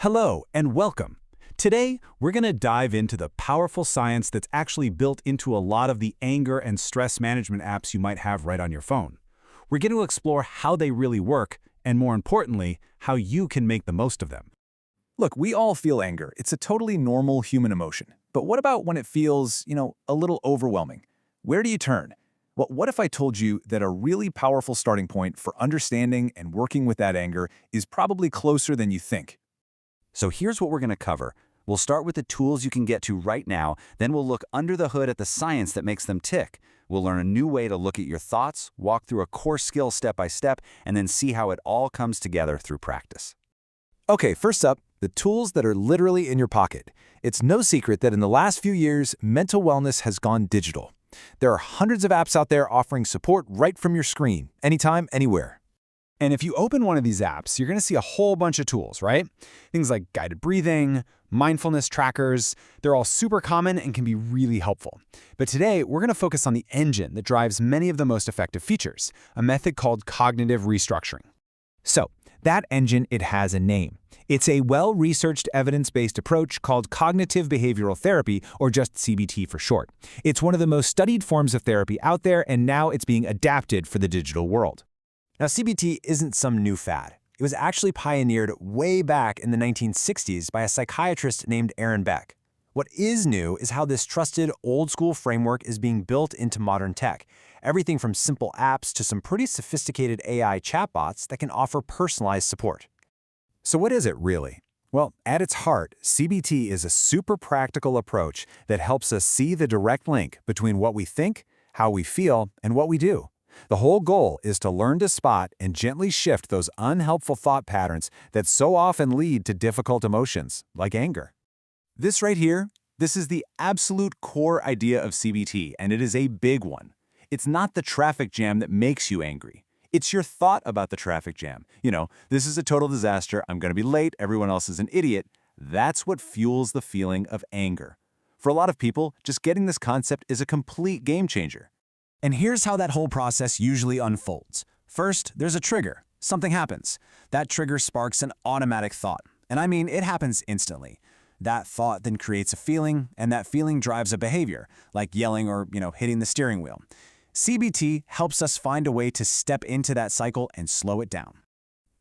Hello and welcome. Today, we're going to dive into the powerful science that's actually built into a lot of the anger and stress management apps you might have right on your phone. We're going to explore how they really work, and more importantly, how you can make the most of them. Look, we all feel anger. It's a totally normal human emotion. But what about when it feels, a little overwhelming? Where do you turn? Well, what if I told you that a really powerful starting point for understanding and working with that anger is probably closer than you think? So here's what we're going to cover. We'll start with the tools you can get to right now, then we'll look under the hood at the science that makes them tick. We'll learn a new way to look at your thoughts, walk through a core skill step by step, and then see how it all comes together through practice. Okay, first up, the tools that are literally in your pocket. It's no secret that in the last few years, mental wellness has gone digital. There are hundreds of apps out there offering support right from your screen, anytime, anywhere. And if you open one of these apps, you're going to see a whole bunch of tools, right? Things like guided breathing, mindfulness trackers. They're all super common and can be really helpful. But today, we're going to focus on the engine that drives many of the most effective features, a method called cognitive restructuring. So, that engine, it has a name. It's a well-researched, evidence-based approach called cognitive behavioral therapy, or just CBT for short. It's one of the most studied forms of therapy out there, and now it's being adapted for the digital world. Now, CBT isn't some new fad. It was actually pioneered way back in the 1960s by a psychiatrist named Aaron Beck. What is new is how this trusted, old-school framework is being built into modern tech. Everything from simple apps to some pretty sophisticated AI chatbots that can offer personalized support. So what is it really? Well, at its heart, CBT is a super practical approach that helps us see the direct link between what we think, how we feel, and what we do. The whole goal is to learn to spot and gently shift those unhelpful thought patterns that so often lead to difficult emotions, like anger. This right here, this is the absolute core idea of CBT, and it is a big one. It's not the traffic jam that makes you angry. It's your thought about the traffic jam. This is a total disaster, I'm going to be late, everyone else is an idiot. That's what fuels the feeling of anger. For a lot of people, just getting this concept is a complete game changer. And here's how that whole process usually unfolds. First, there's a trigger. Something happens. That trigger sparks an automatic thought. And I mean, it happens instantly. That thought then creates a feeling, and that feeling drives a behavior, like yelling or, hitting the steering wheel. CBT helps us find a way to step into that cycle and slow it down.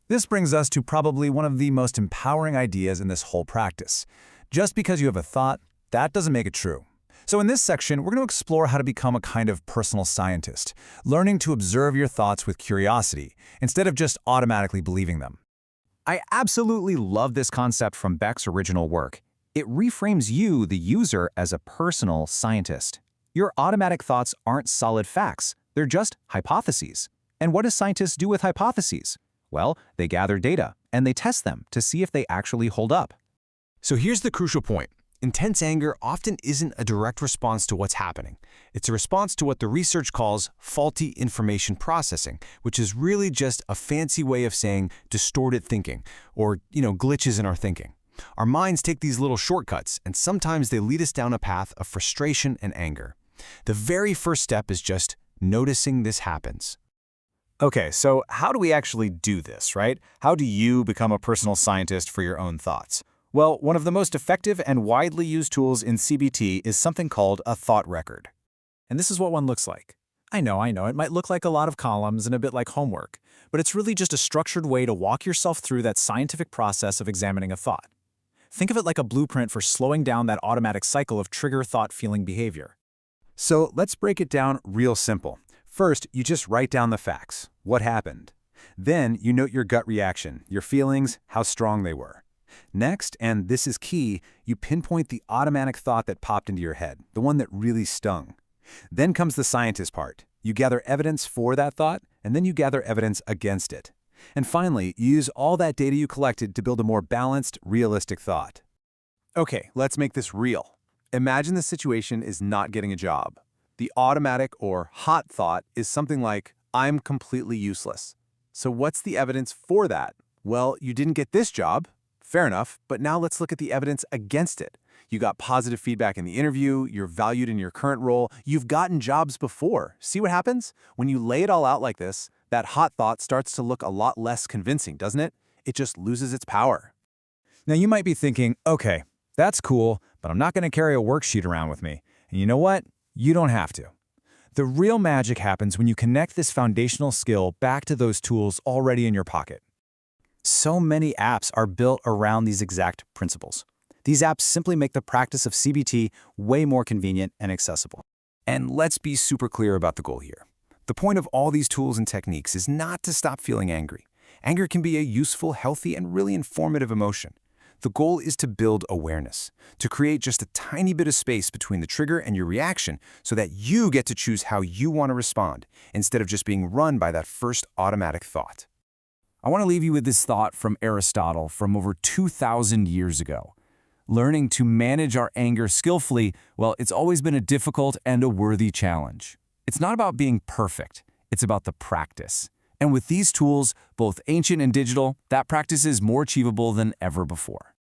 This brings us to probably one of the most empowering ideas in this whole practice. Just because you have a thought, that doesn't make it true. So in this section, we're going to explore how to become a kind of personal scientist, learning to observe your thoughts with curiosity, instead of just automatically believing them. I absolutely love this concept from Beck's original work. It reframes you, the user, as a personal scientist. Your automatic thoughts aren't solid facts, they're just hypotheses. And what do scientists do with hypotheses? Well, they gather data, and they test them to see if they actually hold up. So here's the crucial point. Intense anger often isn't a direct response to what's happening. It's a response to what the research calls faulty information processing, which is really just a fancy way of saying distorted thinking, or, glitches in our thinking. Our minds take these little shortcuts, and sometimes they lead us down a path of frustration and anger. The very first step is just noticing this happens. Okay, so how do we actually do this, right? How do you become a personal scientist for your own thoughts? Well, one of the most effective and widely used tools in CBT is something called a thought record. And this is what one looks like. I know, it might look like a lot of columns and a bit like homework, but it's really just a structured way to walk yourself through that scientific process of examining a thought. Think of it like a blueprint for slowing down that automatic cycle of trigger thought-feeling behavior. So let's break it down real simple. First, you just write down the facts. What happened? Then you note your gut reaction, your feelings, how strong they were. Next, and this is key, you pinpoint the automatic thought that popped into your head, the one that really stung. Then comes the scientist part. You gather evidence for that thought, and then you gather evidence against it. And finally, you use all that data you collected to build a more balanced, realistic thought. Okay, let's make this real. Imagine the situation is not getting a job. The automatic or hot thought is something like, I'm completely useless. So what's the evidence for that? Well, you didn't get this job. Fair enough, but now let's look at the evidence against it. You got positive feedback in the interview, you're valued in your current role, you've gotten jobs before. See what happens? When you lay it all out like this, that hot thought starts to look a lot less convincing, doesn't it? It just loses its power. Now you might be thinking, okay, that's cool, but I'm not going to carry a worksheet around with me. And you know what? You don't have to. The real magic happens when you connect this foundational skill back to those tools already in your pocket. So many apps are built around these exact principles. These apps simply make the practice of CBT way more convenient and accessible. And let's be super clear about the goal here. The point of all these tools and techniques is not to stop feeling angry. Anger can be a useful, healthy, and really informative emotion. The goal is to build awareness, to create just a tiny bit of space between the trigger and your reaction so that you get to choose how you want to respond, instead of just being run by that first automatic thought. I want to leave you with this thought from Aristotle from over 2,000 years ago. Learning to manage our anger skillfully, well, it's always been a difficult and a worthy challenge. It's not about being perfect, it's about the practice. And with these tools, both ancient and digital, that practice is more achievable than ever before.